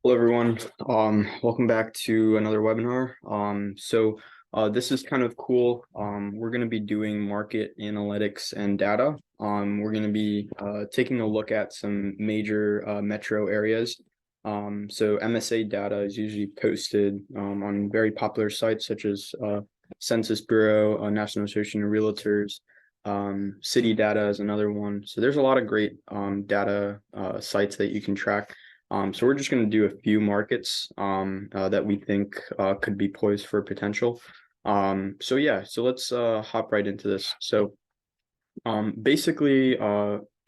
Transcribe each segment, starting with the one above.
Hello, everyone. Welcome back to another webinar. This is kind of cool. We're going to be doing market analytics and data. We're going to be taking a look at some major metro areas. MSA data is usually posted on very popular sites such as Census Bureau, National Association of Realtors. City data is another one. So there's a lot of great data sites that you can track. So we're just going to do a few markets that we think could be poised for potential. So let's hop right into this. So basically,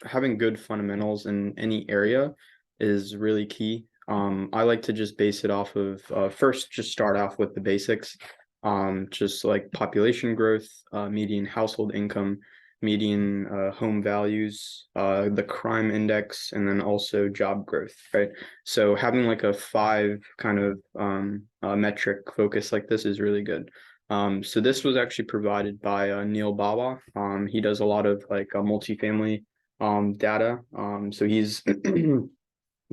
having good fundamentals in any area is really key. I like to just base it off of first, just start off with the basics, just like population growth, median household income, median home values, the crime index, and then also job growth, right? So having like a five kind of metric focus like this is really good. So this was actually provided by Neil Bawa. He does a lot of like multifamily data. So he's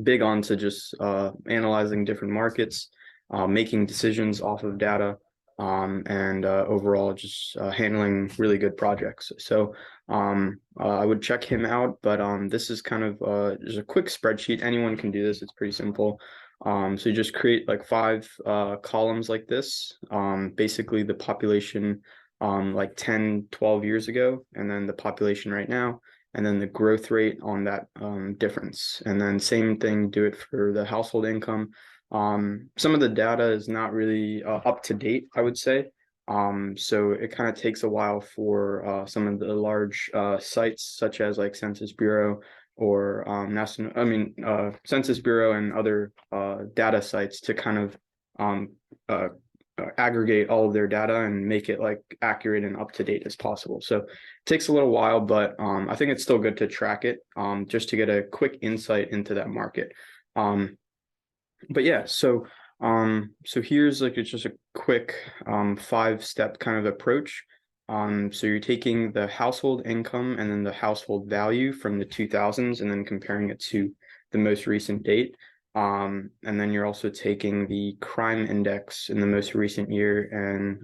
big on to just analyzing different markets, making decisions off of data, and overall just handling really good projects. So I would check him out, but this is kind of just a quick spreadsheet. Anyone can do this. It's pretty simple. So you just create like five columns like this, basically the population like 10, 12 years ago, and then the population right now, and then the growth rate on that difference. And then same thing, do it for the household income. Some of the data is not really up to date, I would say. So it kind of takes a while for some of the large sites such as like Census Bureau or Census Bureau and other data sites to kind of uh, aggregate all of their data and make it like accurate and up to date as possible. So it takes a little while, but I think it's still good to track it just to get a quick insight into that market. But yeah, so here's like it's just a quick 5-step kind of approach. So you're taking the household income and then the household value from the 2000s and then comparing it to the most recent date. And then you're also taking the crime index in the most recent year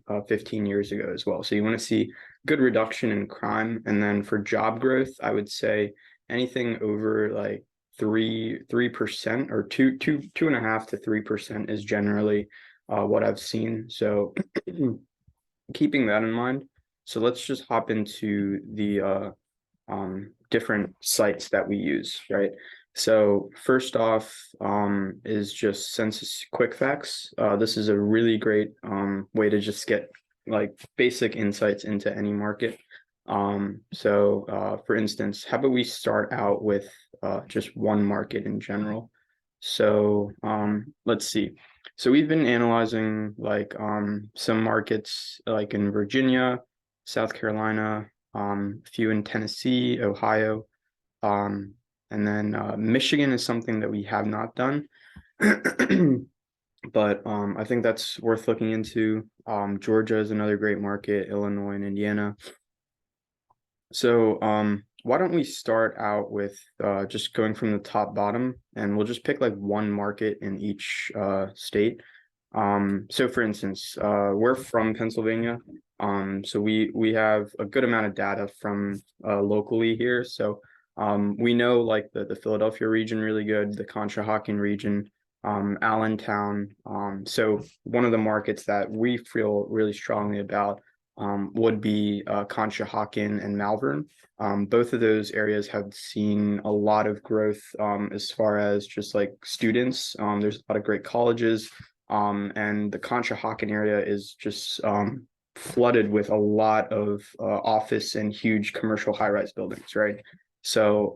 and 15 years ago as well. So you want to see good reduction in crime. And then for job growth, I would say anything over like 3% or 2.5 to 3% is generally what I've seen. So keeping that in mind. So let's just hop into the different sites that we use, right? So first off is just Census Quick Facts. This is a really great way to just get like basic insights into any market. For instance, how about we start out with just one market in general? So let's see. So we've been analyzing like some markets like in Virginia, South Carolina, a few in Tennessee, Ohio, and then Michigan is something that we have not done. But I think that's worth looking into. Georgia is another great market, Illinois and Indiana. So why don't we start out with just going from the top bottom, and we'll just pick like one market in each state. So for instance, we're from Pennsylvania. So we have a good amount of data from locally here. So we know like the Philadelphia region really good, the Conshohocken region, Allentown. So one of the markets that we feel really strongly about would be Conshohocken and Malvern. Both of those areas have seen a lot of growth as far as just like students. There's a lot of great colleges, and the Conshohocken area is just flooded with a lot of office and huge commercial high-rise buildings, right? So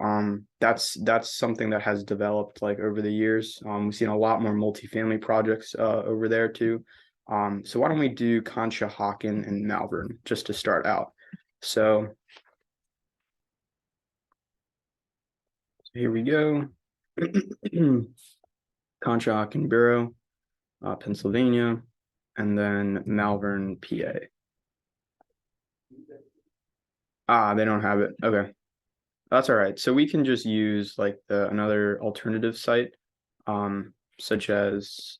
that's something that has developed like over the years. We've seen a lot more multifamily projects over there too. So why don't we do Conshohocken and Malvern just to start out? So here we go. Conshohocken Bureau, Pennsylvania, and then Malvern, PA. They don't have it. Okay, that's all right. So we can just use like another alternative site. such as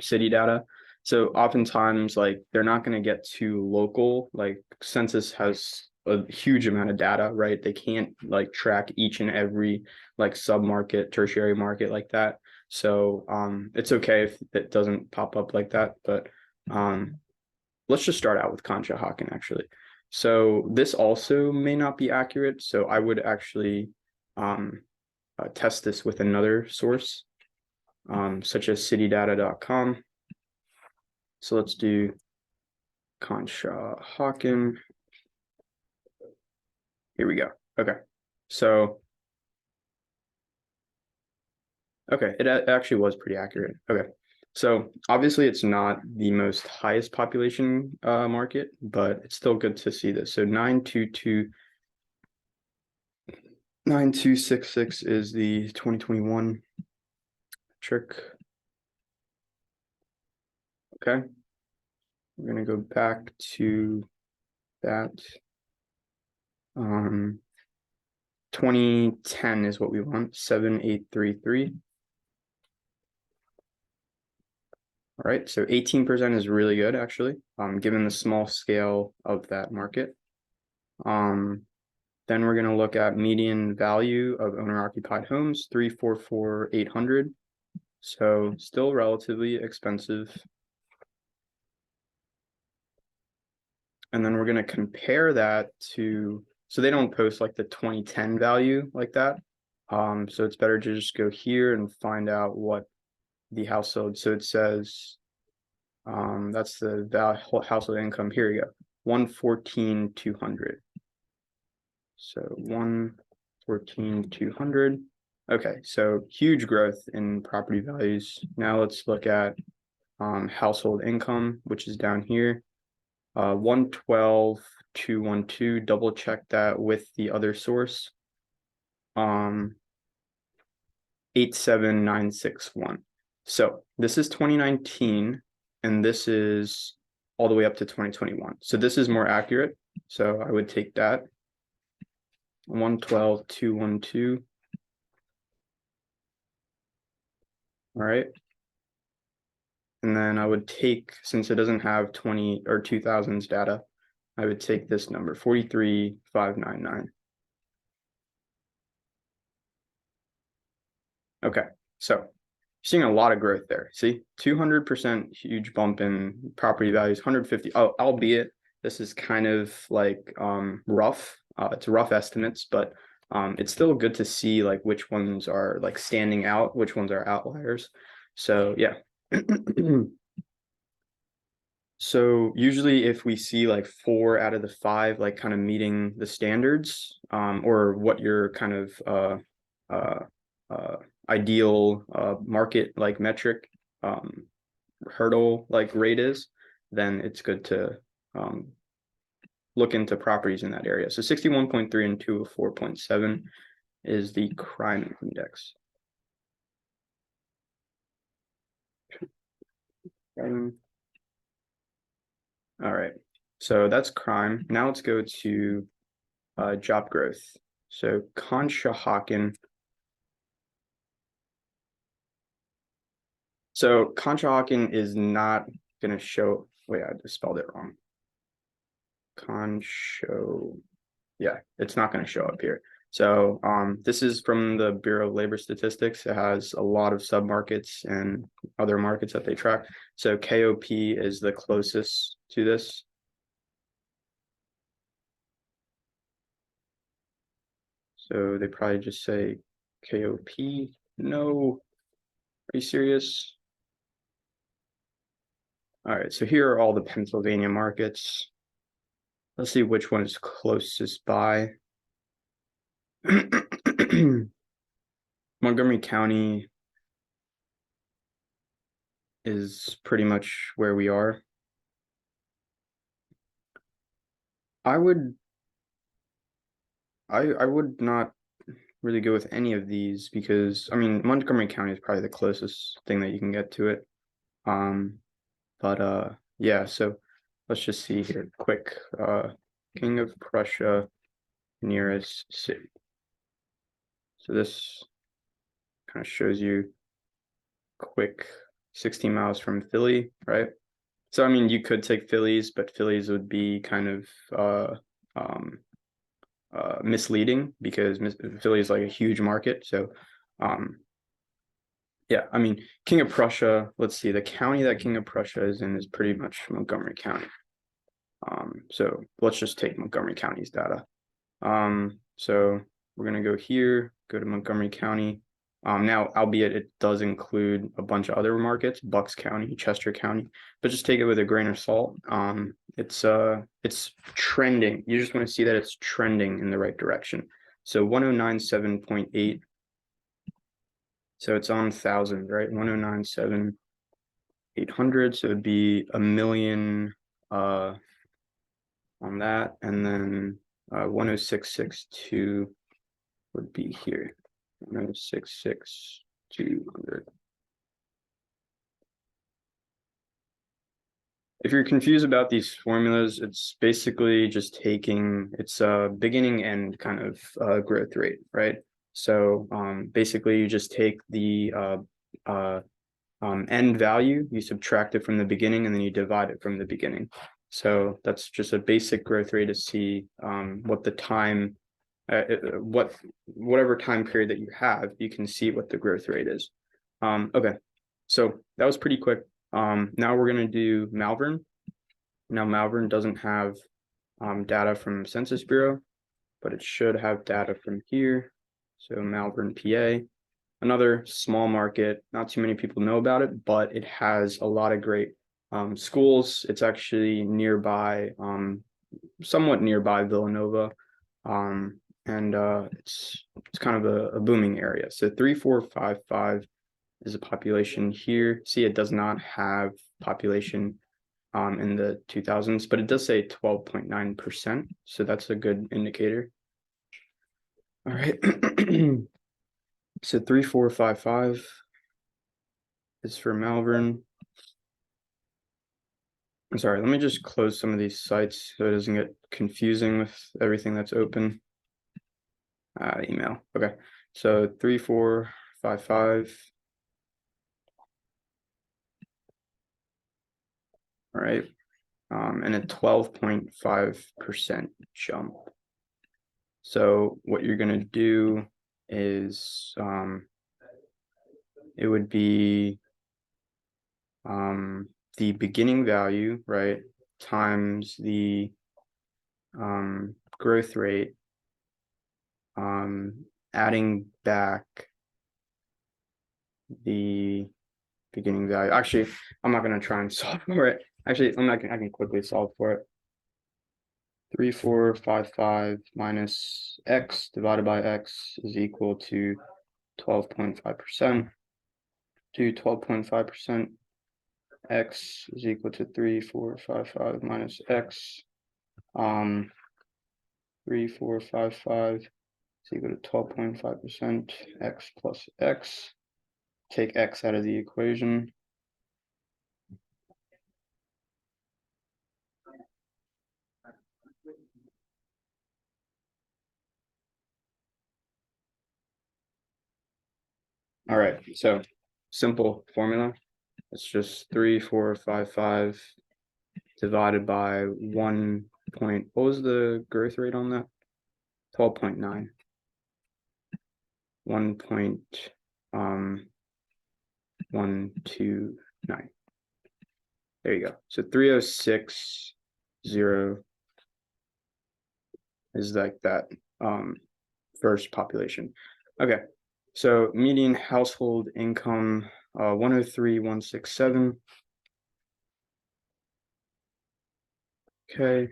city data. So oftentimes, like they're not going to get too local. Like census has a huge amount of data, right? They can't like track each and every like submarket, tertiary market like that. So it's okay if it doesn't pop up like that, but let's just start out with Conshohocken actually. So this also may not be accurate. So I would actually test this with another source, such as citydata.com. So let's do Conshohocken. Here we go. Okay. So, okay, it actually was pretty accurate. Okay. So obviously it's not the most highest population market, but it's still good to see this. So 9266 is the 2021 trick. Okay. We're gonna go back to that. 2010 is what we want, 7833. All right, so 18% is really good actually, given the small scale of that market. Then we're going to look at median value of owner-occupied homes, 344,800. So still relatively expensive. And then we're going to compare that to, so they don't post like the 2010 value like that. So it's better to just go here and find out what the household. So it says, that's the household income. Here you go, 114,200. So 114,200. Okay, so huge growth in property values. Now let's look at household income, which is down here. 112,212. Double check that with the other source. 87961. So this is 2019, and this is all the way up to 2021. So this is more accurate. So I would take that. 112,212. All right. And then I would take, since it doesn't have 20 or 2000s data, I would take this number, 43,599. Okay, so seeing a lot of growth there. See, 200% huge bump in property values, 150. Oh, albeit this is kind of like rough. It's rough estimates, but it's still good to see like which ones are like standing out, which ones are outliers. So yeah. So usually if we see like 4 out of the 5 like kind of meeting the standards, or what your kind of ideal market like metric hurdle like rate is, then it's good to look into properties in that area. So 61.3 and 204.7 is the crime index. All right, so that's crime. Now let's go to job growth. So Conshohocken. So Conshohocken is not going to show. Wait, I just spelled it wrong. Yeah, it's not going to show up here. So this is from the Bureau of Labor Statistics. It has a lot of submarkets and other markets that they track. So KOP is the closest to this. So they probably just say KOP. No, are you serious? All right, so here are all the Pennsylvania markets. Let's see which one is closest by. Montgomery County is pretty much where we are. I would not really go with any of these because I mean Montgomery County is probably the closest thing that you can get to it. But yeah, so let's just see here quick. King of Prussia nearest city. So this kind of shows you quick 16 miles from Philly, right? So I mean, you could take Phillies, but Phillies would be kind of misleading because Philly is like a huge market. So yeah, I mean, King of Prussia, let's see, the county that King of Prussia is in is pretty much Montgomery County. So let's just take Montgomery County's data. So we're gonna go here, go to Montgomery County. Now, albeit it does include a bunch of other markets, Bucks County, Chester County, but just take it with a grain of salt. It's trending. You just want to see that it's trending in the right direction. So 1097.8. So it's on 1,000, right? 1097,800. So it'd be a million on that, and then 10662 would be here. 106,200. If you're confused about these formulas, it's basically just taking its beginning and kind of growth rate, right? So basically you just take the end value, you subtract it from the beginning, and then you divide it from the beginning. So that's just a basic growth rate to see what the time, whatever time period that you have, you can see what the growth rate is. Okay, so that was pretty quick. Now we're going to do Malvern. Now Malvern doesn't have data from Census Bureau, but it should have data from here. So Malvern, PA, another small market. Not too many people know about it, but it has a lot of great schools. It's actually nearby, somewhat nearby Villanova, and it's kind of a booming area. So 3455 is a population here. See, it does not have population in the 2000s, but it does say 12.9%. So that's a good indicator. All right. So 3455 is for Malvern. I'm sorry, let me just close some of these sites so it doesn't get confusing with everything that's open. Email. Okay. So 3455. All right. And a 12.5% jump. So what you're going to do is it would be the beginning value, right, times the growth rate, adding back the beginning value. Actually, I'm not going to try and solve for it. Actually, I can quickly solve for it. 3455 minus x divided by x is equal to 12.5%. Do 12.5%. X is equal to 3455 minus x. 3455 is equal to 12.5%. X plus x. Take x out of the equation. All right, so simple formula. It's just 3455 divided by 1 point. What was the growth rate on that? 12.9. 1.129. There you go. So 3060 is like that first population. Okay. So median household income 103,167. Okay.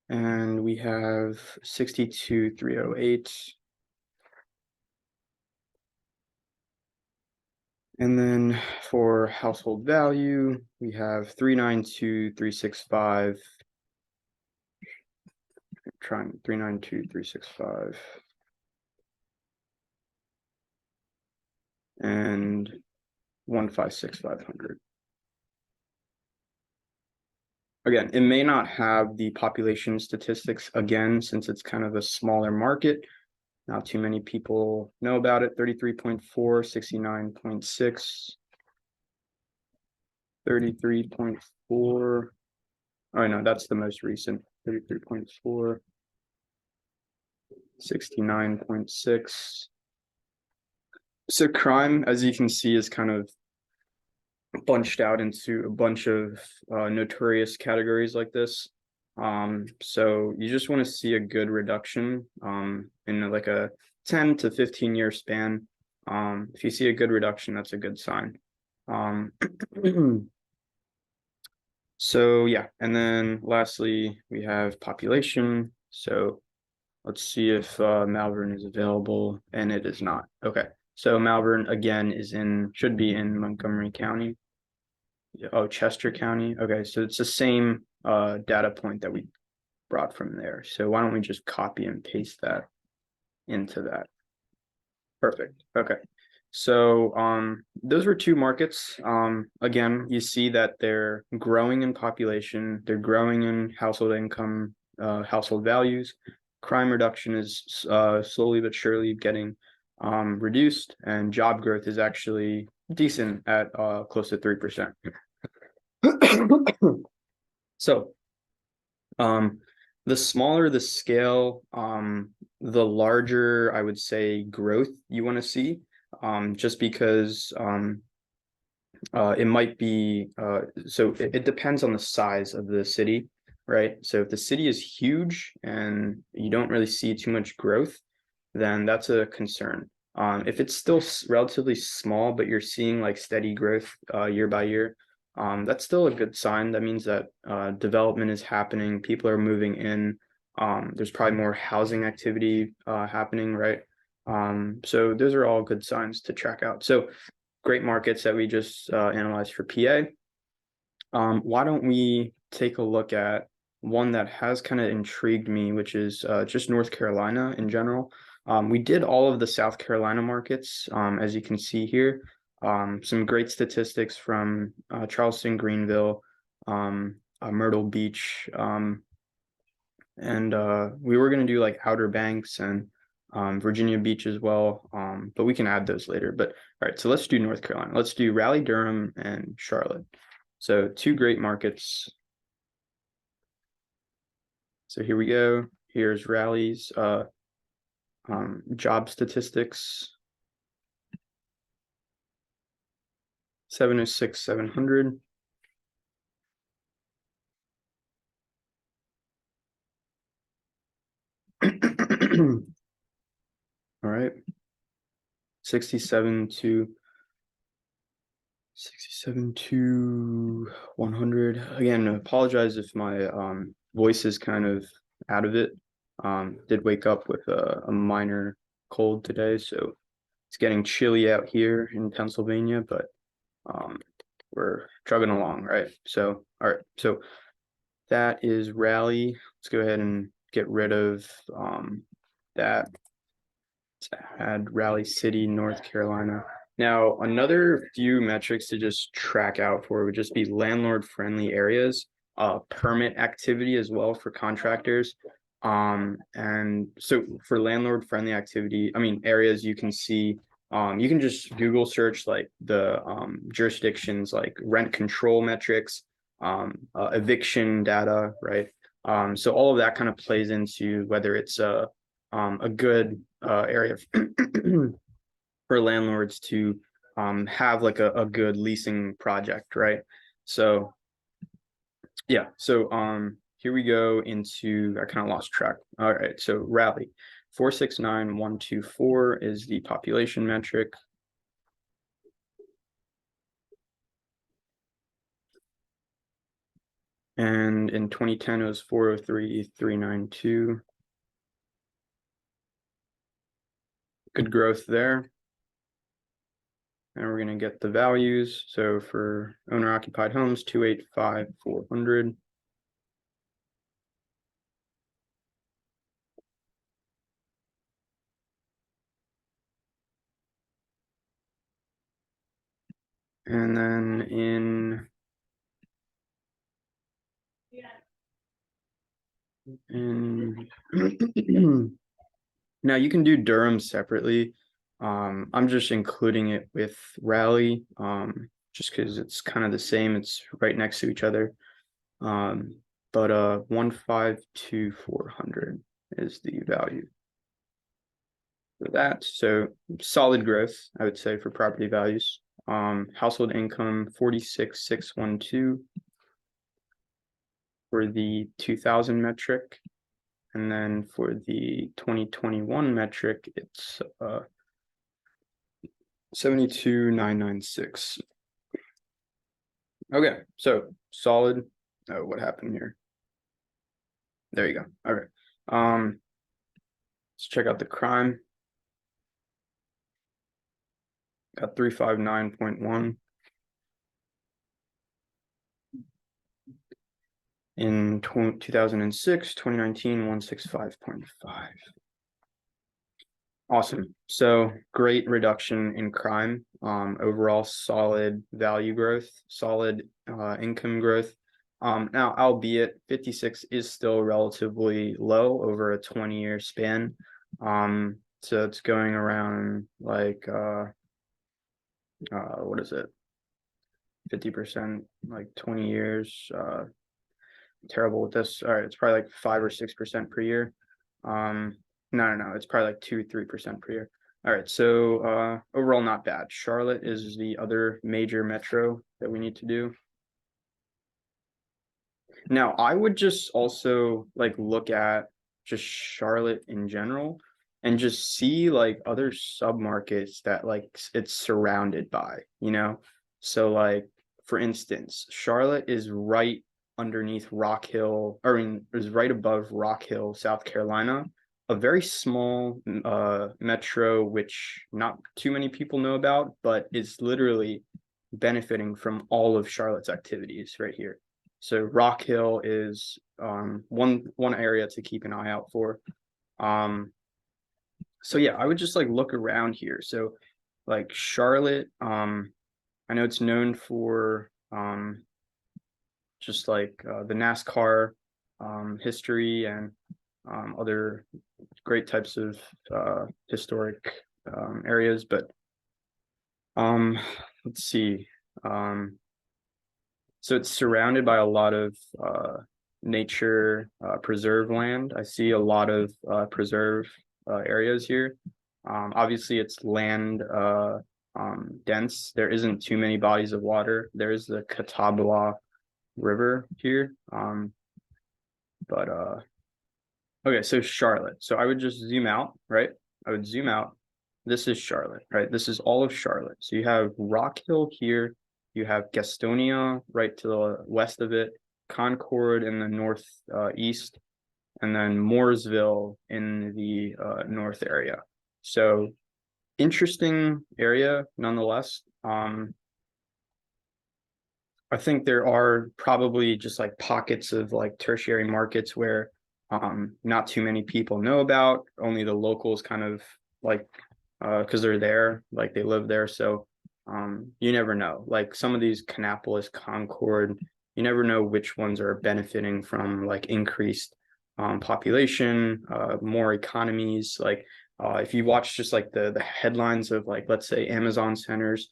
And we have 62,308. And then for household value, we have 392,365. Trying 392,365. And 156,500. Again, it may not have the population statistics again, since it's kind of a smaller market, Not too many people know about it. 33.4, 69.6, 33.4. Oh, no, that's the most recent. 33.4, 69.6. So crime, as you can see, is kind of bunched out into a bunch of notorious categories like this. So you just want to see a good reduction in like a 10 to 15-year span. If you see a good reduction, that's a good sign. So yeah, and then lastly, we have population. So let's see if Malvern is available, and it is not. Okay, so Malvern again should be in Montgomery County. Oh, Chester County. Okay, so it's the same data point that we brought from there. So why don't we just copy and paste that into that? Perfect. Okay. So those were two markets. Again, you see that they're growing in population, they're growing in household income, household values. Crime reduction is slowly but surely getting reduced, and job growth is actually decent at close to 3%. So the smaller the scale, the larger I would say growth you want to see, just because it might be so it depends on the size of the city, right? So if the city is huge and you don't really see too much growth, then that's a concern. If it's still relatively small, but you're seeing like steady growth year by year, that's still a good sign. That means that development is happening, people are moving in. There's probably more housing activity happening, right? So those are all good signs to track out. So great markets that we just analyzed for PA. Why don't we take a look at one that has kind of intrigued me, which is just North Carolina in general. We did all of the South Carolina markets, as you can see here. Some great statistics from Charleston, Greenville, Myrtle Beach, and we were going to do like Outer Banks and Virginia Beach as well, but we can add those later. But all right, so let's do North Carolina. Let's do Raleigh, Durham, and Charlotte. So two great markets. So here we go. Here's Raleigh's job statistics. 706, 700. All right. 67 to 100. Again, I apologize if my voice is kind of out of it. Did wake up with a minor cold today, so it's getting chilly out here in Pennsylvania, but we're chugging along, right? So, all right, so that is Raleigh. Let's go ahead and get rid of that. Let's add Raleigh City, North Carolina. Now, another few metrics to just track out for would just be landlord-friendly areas, permit activity as well for contractors. And so for landlord-friendly activity, I mean, areas you can see, you can just Google search like the jurisdictions like rent control metrics, eviction data, right? So all of that kind of plays into whether it's a good area for landlords to have like a good leasing project, right? So yeah, so here we go into, I kind of lost track. All right, so Raleigh, 469,124 is the population metric. And in 2010, it was 403,392. Good growth there. And we're going to get the values. So for owner occupied homes, 285,400. And then in Now you can do Durham separately. I'm just including it with Raleigh, just because it's kind of the same. It's right next to each other. But 152,400 is the value for that. So solid growth, I would say, for property values. Household income 46,612 for the 2000 metric. And then for the 2021 metric, it's 72,996. Okay, so solid. Oh, what happened here? There you go. Okay. Let's check out the crime. Got 359.1. In 2006, 2019, 165.5. Awesome. So great reduction in crime. Overall solid value growth, solid income growth. Now, albeit 56 is still relatively low over a 20-year span. So it's going around like what is it? 50%, like 20 years. Terrible with this. All right, it's probably like 5 or 6% per year. No, it's probably like 2-3% per year. All right, so overall not bad. Charlotte is the other major metro that we need to do. Now, I would just also like look at just Charlotte in general and just see like other submarkets that like it's surrounded by, you know? So like for instance, Charlotte is right underneath Rock Hill, or I mean, is right above Rock Hill, South Carolina, a very small metro which not too many people know about, but is literally benefiting from all of Charlotte's activities right here. So Rock Hill is one area to keep an eye out for. So yeah, I would just like look around here. So like Charlotte, I know it's known for just like the NASCAR history and other great types of historic areas, but let's see. So it's surrounded by a lot of nature preserve land. I see a lot of preserve areas here. Obviously, it's land dense. There isn't too many bodies of water. There's the Catawba River here. But okay, so Charlotte. So I would just zoom out, right? I would zoom out. This is Charlotte, right? This is all of Charlotte. So you have Rock Hill here. You have Gastonia right to the west of it, Concord in the northeast, and then Mooresville in the north area. So interesting area nonetheless. I think there are probably just like pockets of like tertiary markets where not too many people know about, only the locals kind of like because they're there, like they live there. So you never know. Like some of these Kannapolis, Concord, you never know which ones are benefiting from like increased population, more economies. Like if you watch just like the headlines of like, let's say Amazon centers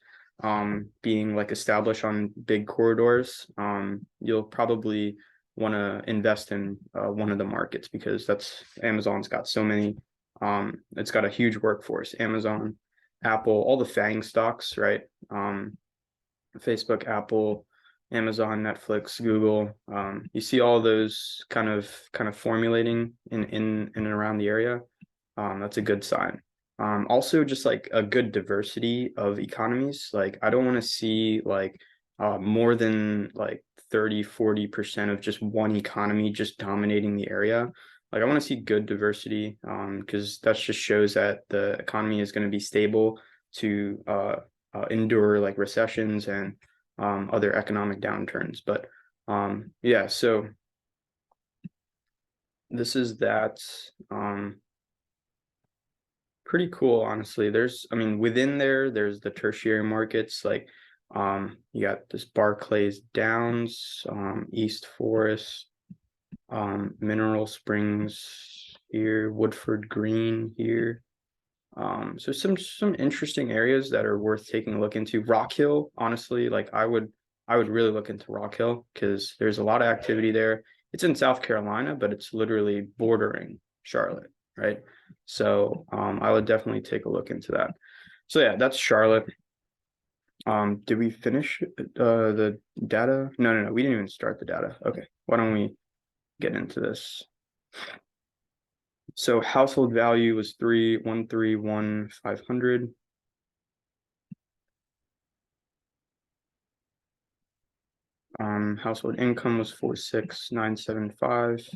being like established on big corridors, you'll probably want to invest in one of the markets because that's Amazon's got so many. It's got a huge workforce. Amazon, Apple, all the FANG stocks, right? Facebook, Apple, Amazon, Netflix, Google. You see all those kind of formulating in and around the area. That's a good sign. Also just like a good diversity of economies. Like I don't want to see like more than like 30-40% of just one economy just dominating the area. Like I want to see good diversity because that just shows that the economy is going to be stable to endure like recessions and other economic downturns. But yeah, so this is that. Pretty cool, honestly. I mean, within there's the tertiary markets, like you got this Barclays Downs, East Forest, Mineral Springs, here, Woodford Green here. So some interesting areas that are worth taking a look into. Rock Hill, honestly, like I would really look into Rock Hill because there's a lot of activity there. It's in South Carolina, but it's literally bordering Charlotte, right? So I would definitely take a look into that. So yeah, that's Charlotte. Did we finish the data? No, we didn't even start the data. Okay, why don't we get into this? So household value was 3,131,500. Household income was 46,975.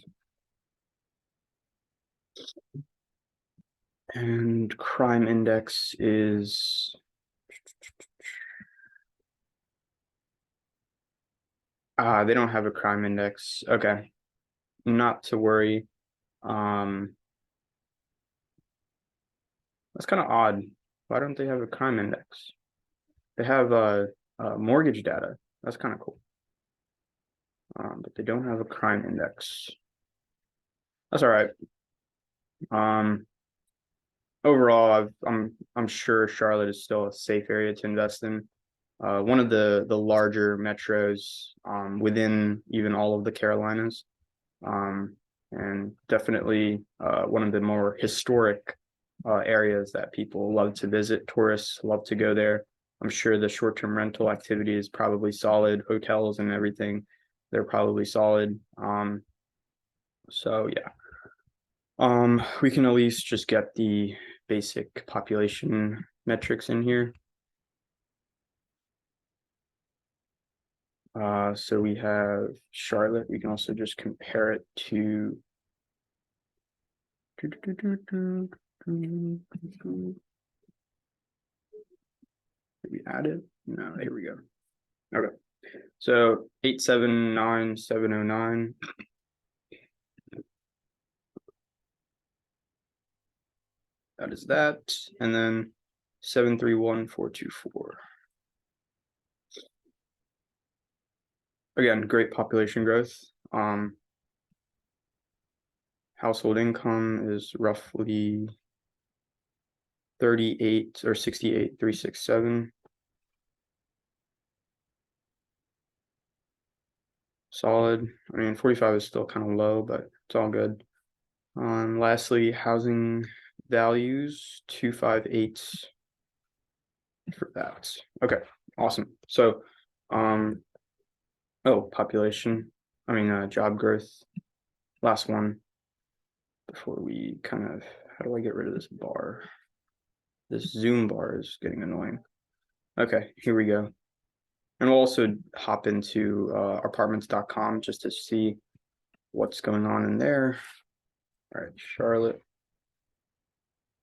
And crime index is they don't have a crime index. Okay. Not to worry. That's kind of odd. Why don't they have a crime index? They have mortgage data. That's kind of cool. But they don't have a crime index. That's all right. Overall, I'm sure Charlotte is still a safe area to invest in. One of the larger metros within even all of the Carolinas, and definitely one of the more historic areas that people love to visit. Tourists love to go there. I'm sure the short-term rental activity is probably solid. Hotels and everything, they're probably solid. So yeah, we can at least just get the basic population metrics in here. So we have Charlotte. We can also just compare it to did we add it? No, here we go. Okay. So 879,709. That is that. And then 731,424. Again, great population growth. Household income is roughly 38 or 68,367. Solid. I mean, 45 is still kind of low, but it's all good. Lastly, housing values 258 for that. Okay, awesome. So, population. I mean, job growth. Last one before we kind of. How do I get rid of this bar? This Zoom bar is getting annoying. Okay, here we go. And we'll also hop into apartments.com just to see what's going on in there. All right, Charlotte,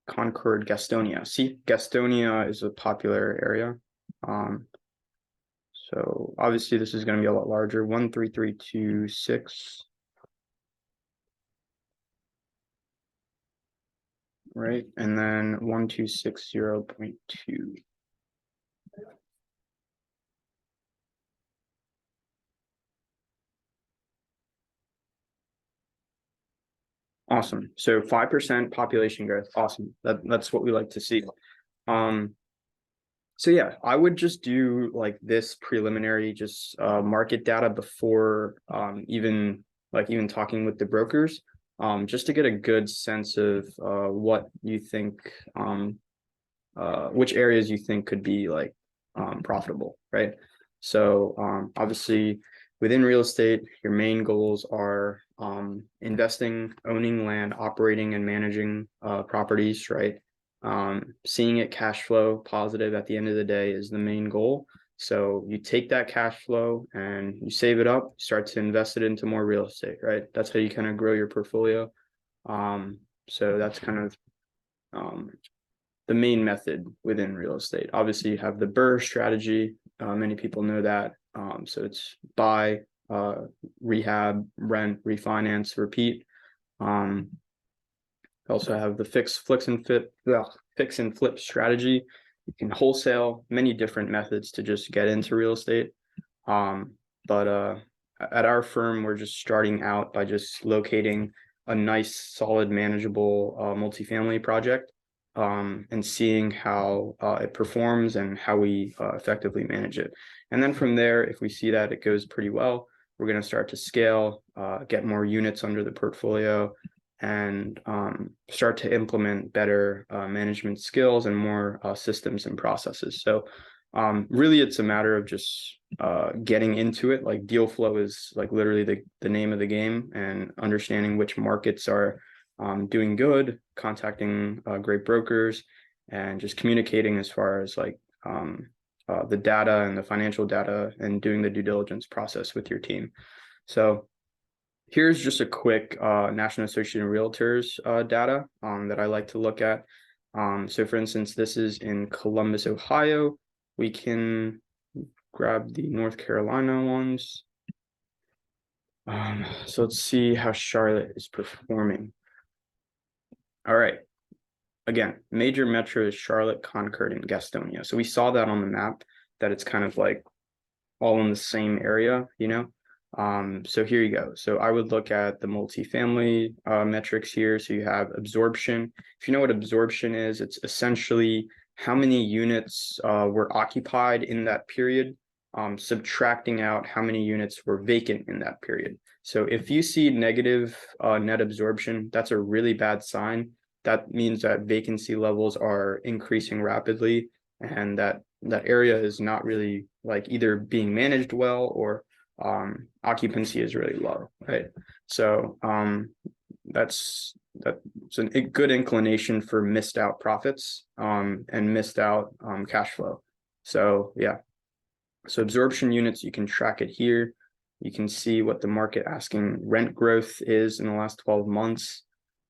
Concord, Gastonia. See, Gastonia is a popular area. So obviously this is going to be a lot larger. 13326. Right, and then 1260.2. Awesome. So 5% population growth. Awesome. That's what we like to see. So yeah, I would just do like this preliminary just market data before even talking with the brokers, just to get a good sense of what you think, which areas you think could be like profitable, right? So obviously within real estate, your main goals are investing, owning land, operating and managing properties, right? Seeing it cash flow positive at the end of the day is the main goal. So you take that cash flow and you save it up, start to invest it into more real estate, right? That's how you kind of grow your portfolio. So that's kind of the main method within real estate. Obviously, you have the BRRRR strategy. Many people know that. So it's buy, rehab, rent, refinance, repeat. Also have the fix and flip strategy. You can wholesale, many different methods to just get into real estate. But at our firm, we're just starting out by just locating a nice, solid, manageable multifamily project, and seeing how it performs and how we effectively manage it. And then from there, if we see that it goes pretty well, we're going to start to scale, get more units under the portfolio, and start to implement better management skills and more systems and processes. So really, it's a matter of just getting into it. Like deal flow is like literally the name of the game, and understanding which markets are doing good, contacting great brokers, and just communicating as far as like the data and the financial data, and doing the due diligence process with your team. So here's just a quick National Association of Realtors data that I like to look at. So for instance, this is in Columbus, Ohio. We can grab the North Carolina ones. So let's see how Charlotte is performing. All right. Again, major metro is Charlotte, Concord, and Gastonia. So we saw that on the map, that it's kind of like all in the same area, you know? So here you go. So I would look at the multifamily metrics here. So you have absorption. If you know what absorption is, it's essentially how many units were occupied in that period, subtracting out how many units were vacant in that period. So if you see negative net absorption, that's a really bad sign. That means that vacancy levels are increasing rapidly, and that area is not really like either being managed well, or occupancy is really low, right? So that's a good inclination for missed out profits and missed out cash flow. So yeah, so absorption units, you can track it here. You can see what the market asking rent growth is in the last 12 months.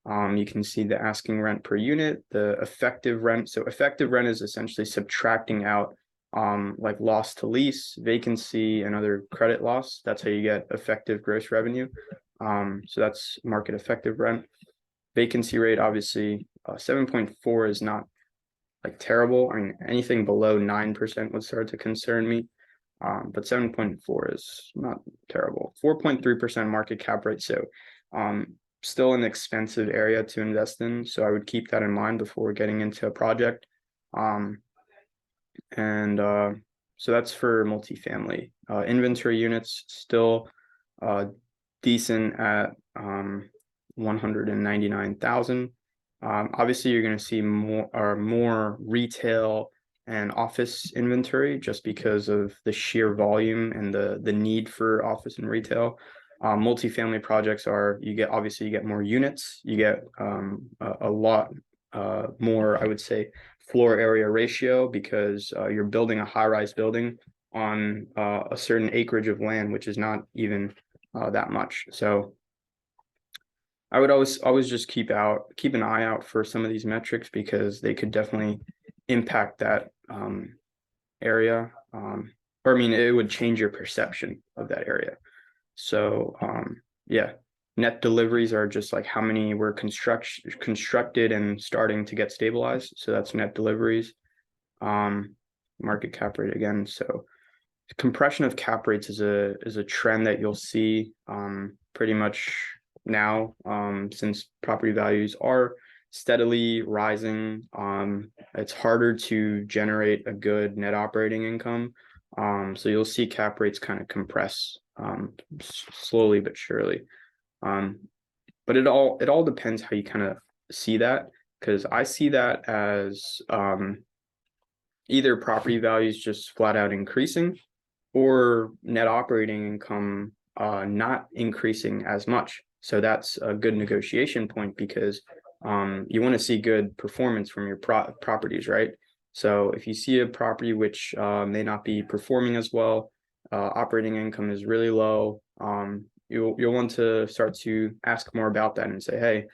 You can see the asking rent per unit, the effective rent. So effective rent is essentially subtracting out like loss to lease, vacancy, and other credit loss. That's how you get effective gross revenue. So that's market effective rent. Vacancy rate, obviously, 7.4 is not like terrible. I mean, anything below 9% would start to concern me. But 7.4 is not terrible. 4.3% market cap rate. So still an expensive area to invest in. So I would keep that in mind before getting into a project. So that's for multifamily. Inventory units still decent at 199,000. Obviously, you're going to see more retail and office inventory just because of the sheer volume and the need for office and retail. Multifamily projects you get more units, you get a lot more, I would say, floor area ratio, because you're building a high-rise building on a certain acreage of land, which is not even that much. So I would always just keep an eye out for some of these metrics, because they could definitely impact that area. Or I mean, it would change your perception of that area. So yeah, net deliveries are just like how many were constructed and starting to get stabilized. So that's net deliveries. Market cap rate again. So compression of cap rates is a trend that you'll see pretty much now, since property values are steadily rising. It's harder to generate a good net operating income. So you'll see cap rates kind of compress slowly but surely. But it all depends how you kind of see that, because I see that as either property values just flat out increasing, or net operating income not increasing as much. So that's a good negotiation point, because you want to see good performance from your properties, right? So if you see a property which may not be performing as well, operating income is really low, you'll want to start to ask more about that and say, hey,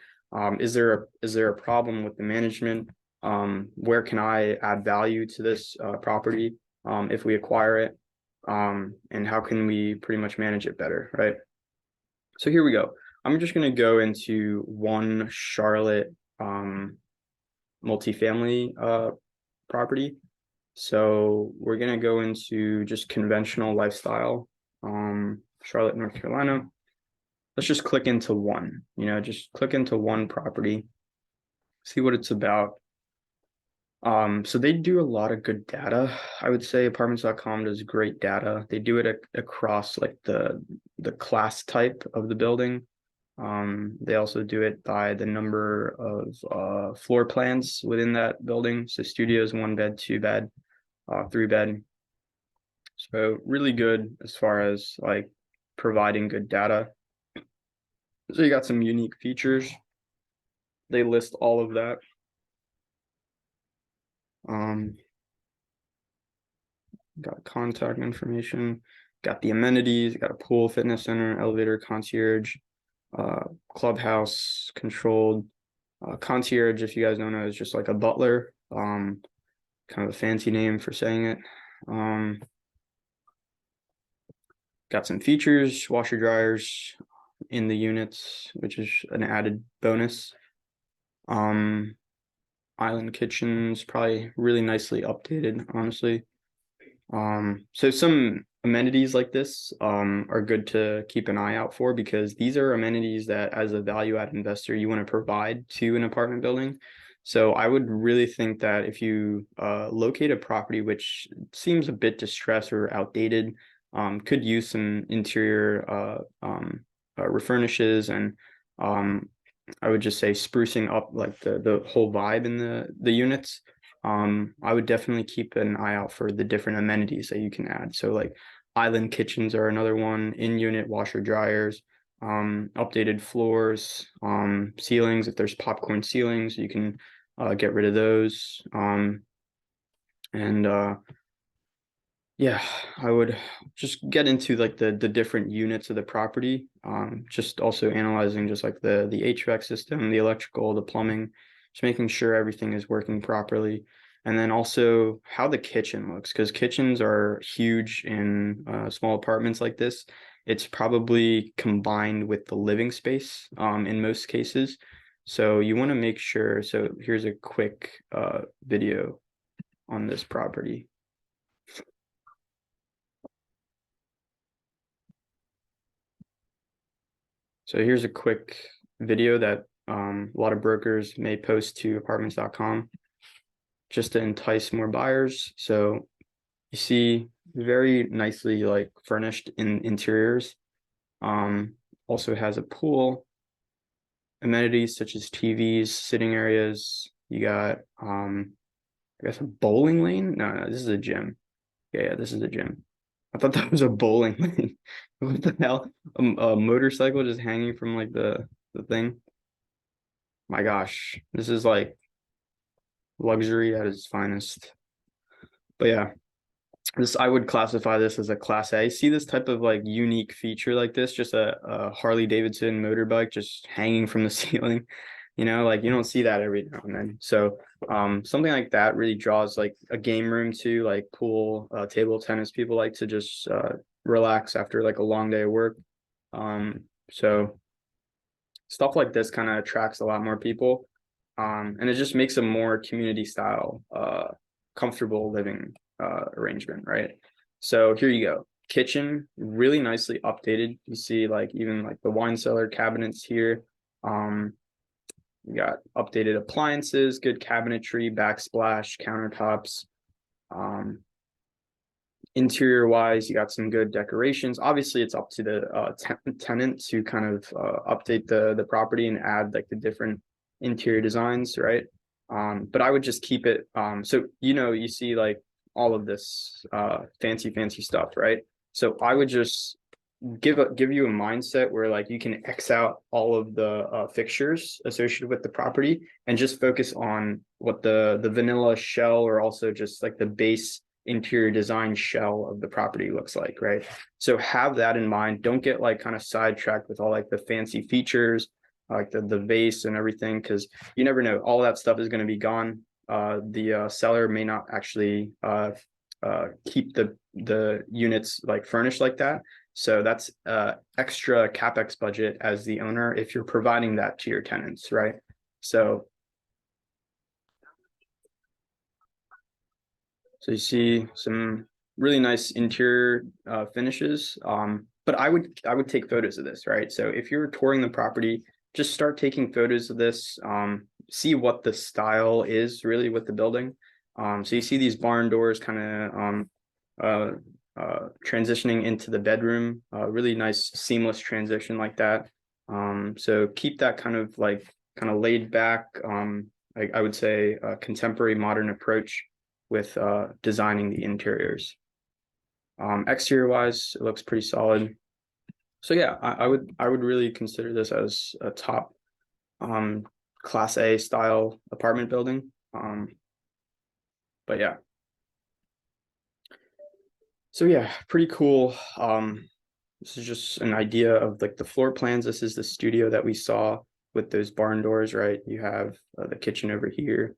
is there a problem with the management? Where can I add value to this property if we acquire it? And how can we pretty much manage it better, right? So here we go. I'm just going to go into one Charlotte multifamily property. So we're going to go into just conventional lifestyle, Charlotte, North Carolina. let's just click into one, just click into one property, see what it's about. So they do a lot of good data. I would say apartments.com does great data. They do it across like the class type of the building. They also do it by the number of floor plans within that building. So studios, 1 bed, 2 bed, 3 bed. So really good as far as like providing good data. So you got some unique features. They list all of that. Got contact information, got the amenities, got a pool, fitness center, elevator, concierge, clubhouse, controlled. Concierge, if you guys don't know, is just like a butler, kind of a fancy name for saying it. Got some features, washer dryers in the units, which is an added bonus. Island kitchens, probably really nicely updated, honestly. So some amenities like this are good to keep an eye out for, because these are amenities that as a value add investor you want to provide to an apartment building. So I would really think that if you locate a property which seems a bit distressed or outdated, could use some interior refurnishes, and I would just say sprucing up like the whole vibe in the units. I would definitely keep an eye out for the different amenities that you can add. So like island kitchens are another one, in-unit washer dryers, updated floors, ceilings. If there's popcorn ceilings, you can get rid of those. And yeah, I would just get into like the different units of the property. Just also analyzing just like the HVAC system, the electrical, the plumbing, just making sure everything is working properly. And then also how the kitchen looks, because kitchens are huge in small apartments like this. It's probably combined with the living space in most cases. So you want to make sure. So here's a quick video on this property. So here's a quick video that a lot of brokers may post to apartments.com just to entice more buyers. So you see very nicely like furnished in interiors. Also has a pool, amenities such as TVs, sitting areas. You got I guess a bowling lane. No, this is a gym. Yeah, this is a gym. I thought that was a bowling lane. What the hell? A motorcycle just hanging from like the thing. My gosh, this is like luxury at its finest. But yeah, this I would classify this as a class A. See this type of like unique feature like this, just a Harley Davidson motorbike just hanging from the ceiling. Like you don't see that every now and then. So something like that really draws like a game room to like pool, table tennis. People like to just relax after like a long day of work. So stuff like this kind of attracts a lot more people. And it just makes a more community style, comfortable living arrangement, right? So here you go. Kitchen, really nicely updated. You see like even like the wine cellar cabinets here. You got updated appliances, good cabinetry, backsplash, countertops. Interior wise, you got some good decorations. Obviously, it's up to the tenant to kind of update the property and add like the different interior designs, right? But I would just keep it. So you see like all of this fancy stuff, right? So I would just give you a mindset where like you can X out all of the fixtures associated with the property and just focus on what the vanilla shell, or also just like the base interior design shell of the property looks like, right? So have that in mind. Don't get like kind of sidetracked with all like the fancy features, like the vase and everything, because you never know, all that stuff is going to be gone. The seller may not actually keep the units like furnished like that. So that's extra CapEx budget as the owner if you're providing that to your tenants, right? So you see some really nice interior finishes. but I would take photos of this, right? So if you're touring the property, just start taking photos of this, see what the style is really with the building. So you see these barn doors kind of transitioning into the bedroom, really nice seamless transition like that. So keep that kind of laid back, I would say a contemporary modern approach with designing the interiors. Exterior wise, it looks pretty solid. So yeah, I would really consider this as a top class A style apartment building. But yeah. So yeah, pretty cool. This is just an idea of like the floor plans. This is the studio that we saw with those barn doors, right? You have the kitchen over here,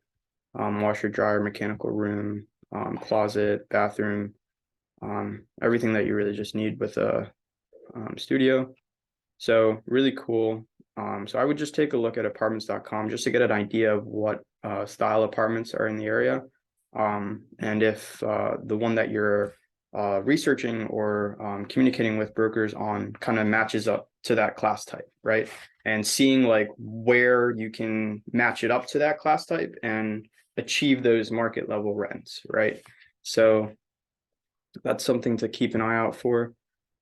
washer, dryer, mechanical room, closet, bathroom, everything that you really just need with a studio. So really cool. So I would just take a look at apartments.com just to get an idea of what style apartments are in the area. And if the one that you're researching or communicating with brokers on kind of matches up to that class type, right? And seeing like where you can match it up to that class type and achieve those market level rents, right? So that's something to keep an eye out for.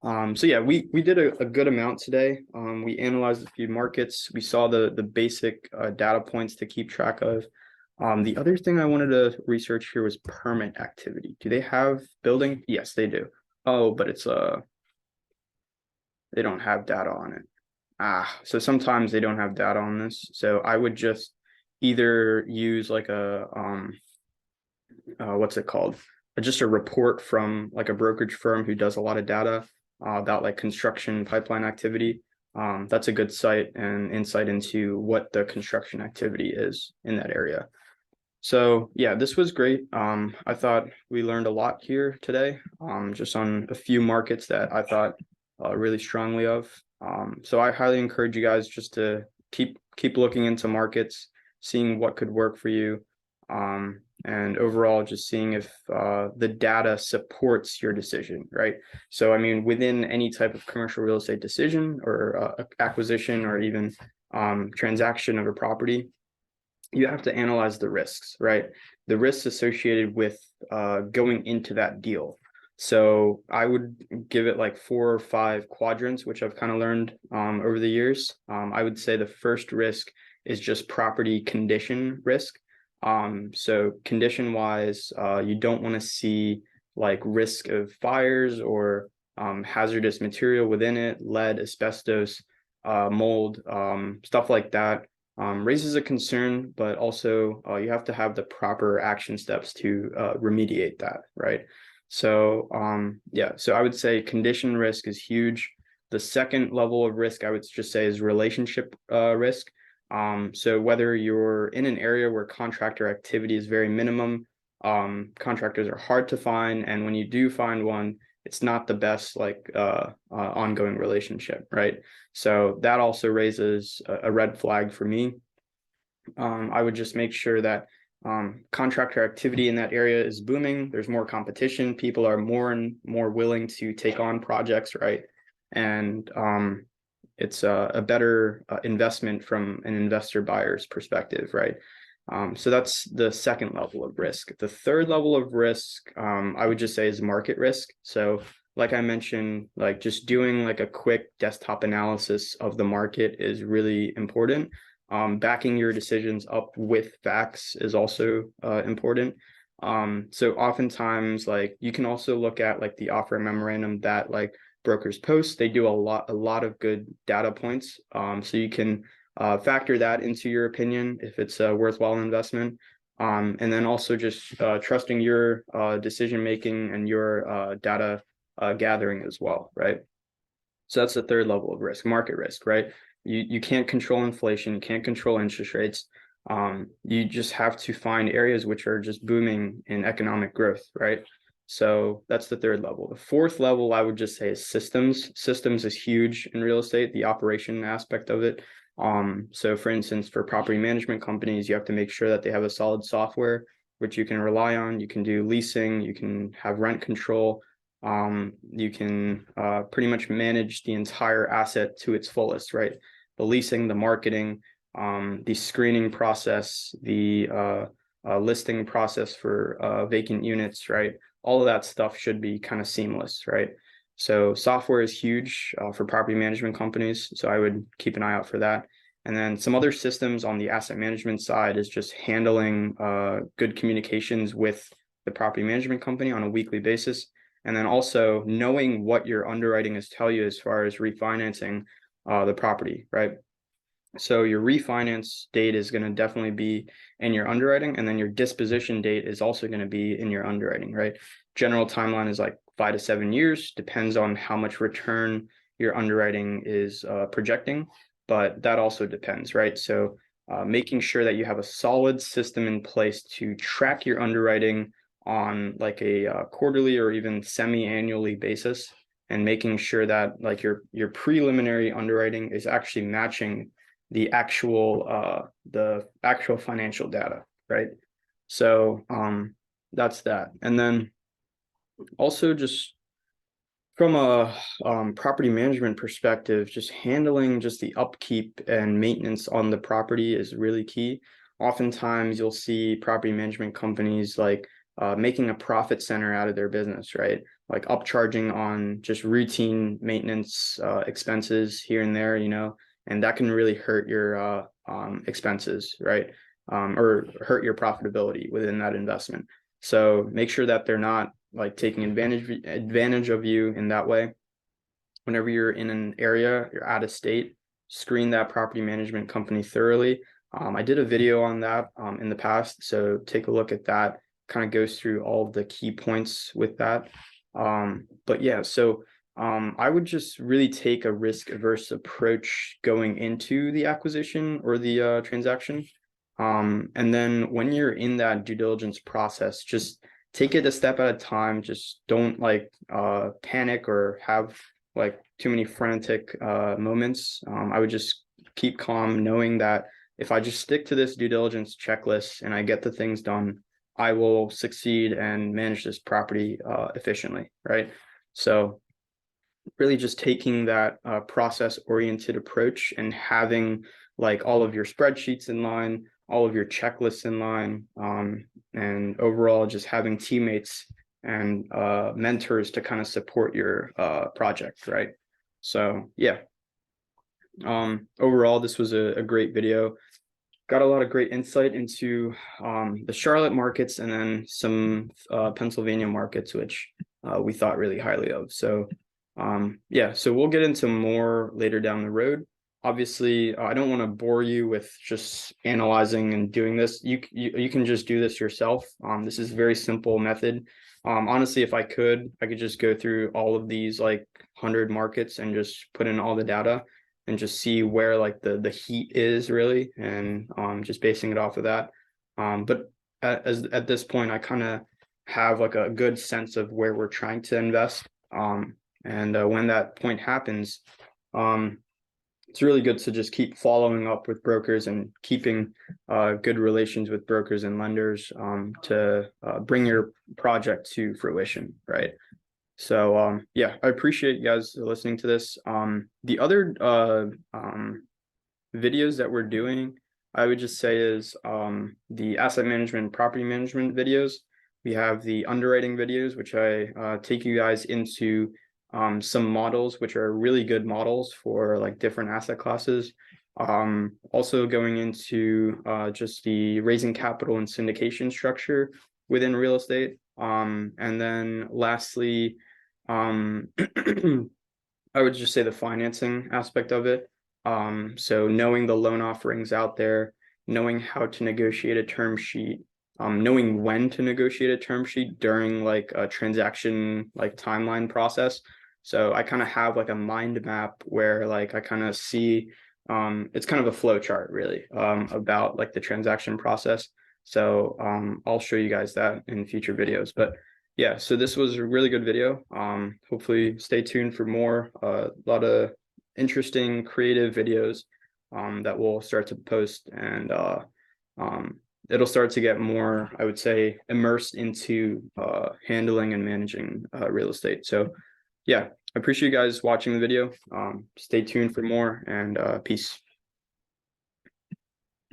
So yeah, we did a good amount today. We analyzed a few markets. We saw the basic data points to keep track of. The other thing I wanted to research here was permit activity. Do they have building? Yes, they do. Oh, but it's they don't have data on it. So sometimes they don't have data on this. So I would just either use like a what's it called? Just a report from like a brokerage firm who does a lot of data about like construction pipeline activity. That's a good site and insight into what the construction activity is in that area. So yeah, this was great. I thought we learned a lot here today, just on a few markets that I thought really strongly of. So I highly encourage you guys just to keep looking into markets, seeing what could work for you, and overall just seeing if the data supports your decision, right? So I mean, within any type of commercial real estate decision or acquisition or even transaction of a property, you have to analyze the risks, right? The risks associated with going into that deal. So I would give it like 4 or 5 quadrants, which I've kind of learned over the years. I would say the first risk is just property condition risk. So condition wise, you don't want to see like risk of fires or hazardous material within it, lead, asbestos, mold, stuff like that. Raises a concern, but also you have to have the proper action steps to remediate that, right? So yeah, so I would say condition risk is huge. The second level of risk I would just say is relationship risk. So whether you're in an area where contractor activity is very minimum, contractors are hard to find, and when you do find one, it's not the best like ongoing relationship, right? So that also raises a red flag for me. I would just make sure that contractor activity in that area is booming. There's more competition. People are more and more willing to take on projects, right? And it's a better investment from an investor buyer's perspective, right? So that's the second level of risk. The third level of risk, I would just say is market risk. So like I mentioned, like just doing like a quick desktop analysis of the market is really important. Backing your decisions up with facts is also important. So oftentimes like you can also look at like the offer memorandum that like brokers post. They do a lot of good data points. So you can factor that into your opinion if it's a worthwhile investment. And then also just trusting your decision making and your data gathering as well, right? So that's the third level of risk, market risk, right? You can't control inflation, you can't control interest rates. You just have to find areas which are just booming in economic growth, right? So that's the third level. The fourth level, I would just say, is systems. Systems is huge in real estate, the operation aspect of it. So for instance, for property management companies, you have to make sure that they have a solid software which you can rely on. You can do leasing, you can have rent control, you can pretty much manage the entire asset to its fullest, right? The leasing, the marketing, the screening process, the listing process for vacant units, right? All of that stuff should be kind of seamless, right? So software is huge for property management companies. So I would keep an eye out for that. And then some other systems on the asset management side is just handling good communications with the property management company on a weekly basis. And then also knowing what your underwriting is tell you as far as refinancing the property, right? So your refinance date is going to definitely be in your underwriting, and then your disposition date is also going to be in your underwriting, right? General timeline is like 5 to 7 years, depends on how much return your underwriting is projecting, but that also depends, right? So making sure that you have a solid system in place to track your underwriting on like a quarterly or even semi-annually basis, and making sure that like your preliminary underwriting is actually matching the actual financial data, right? So that's that. And then also just from a property management perspective, just handling just the upkeep and maintenance on the property is really key. Oftentimes you'll see property management companies like making a profit center out of their business, right? Like upcharging on just routine maintenance expenses here and there, and that can really hurt your expenses, right? Or hurt your profitability within that investment. So make sure that they're not like taking advantage of you in that way. Whenever you're in an area, you're out of state, screen that property management company thoroughly. I did a video on that in the past, so take a look at that. Kind of goes through all of the key points with that. But yeah, so I would just really take a risk-averse approach going into the acquisition or the transaction. And then when you're in that due diligence process, just take it a step at a time. Just don't like panic or have like too many frantic moments. I would just keep calm, knowing that if I just stick to this due diligence checklist and I get the things done, I will succeed and manage this property efficiently, right? So really just taking that process-oriented approach and having like all of your spreadsheets in line, all of your checklists in line, and overall just having teammates and mentors to kind of support your project, right? So yeah, overall, this was a great video. Got a lot of great insight into the Charlotte markets and then some Pennsylvania markets, which we thought really highly of. So yeah, so we'll get into more later down the road. Obviously, I don't want to bore you with just analyzing and doing this. You can just do this yourself. This is a very simple method. Honestly, if I could just go through all of these like 100 markets and just put in all the data and just see where like the heat is really, and just basing it off of that. But at this point, I kind of have like a good sense of where we're trying to invest. And when that point happens, it's really good to just keep following up with brokers and keeping good relations with brokers and lenders to bring your project to fruition, right? So yeah, I appreciate you guys listening to this. The other videos that we're doing, I would just say is the asset management, property management videos. We have the underwriting videos, which I take you guys into some models, which are really good models for like different asset classes. Also going into just the raising capital and syndication structure within real estate. And then lastly, I would just say the financing aspect of it. So knowing the loan offerings out there, knowing how to negotiate a term sheet, knowing when to negotiate a term sheet during like a transaction like timeline process. So I kind of have like a mind map where like I kind of see it's kind of a flow chart really about like the transaction process. So I'll show you guys that in future videos. But yeah, so this was a really good video. Hopefully stay tuned for more, a lot of interesting creative videos that we'll start to post, and it'll start to get more, I would say, immersed into handling and managing real estate. So yeah, I appreciate you guys watching the video. Stay tuned for more, and peace.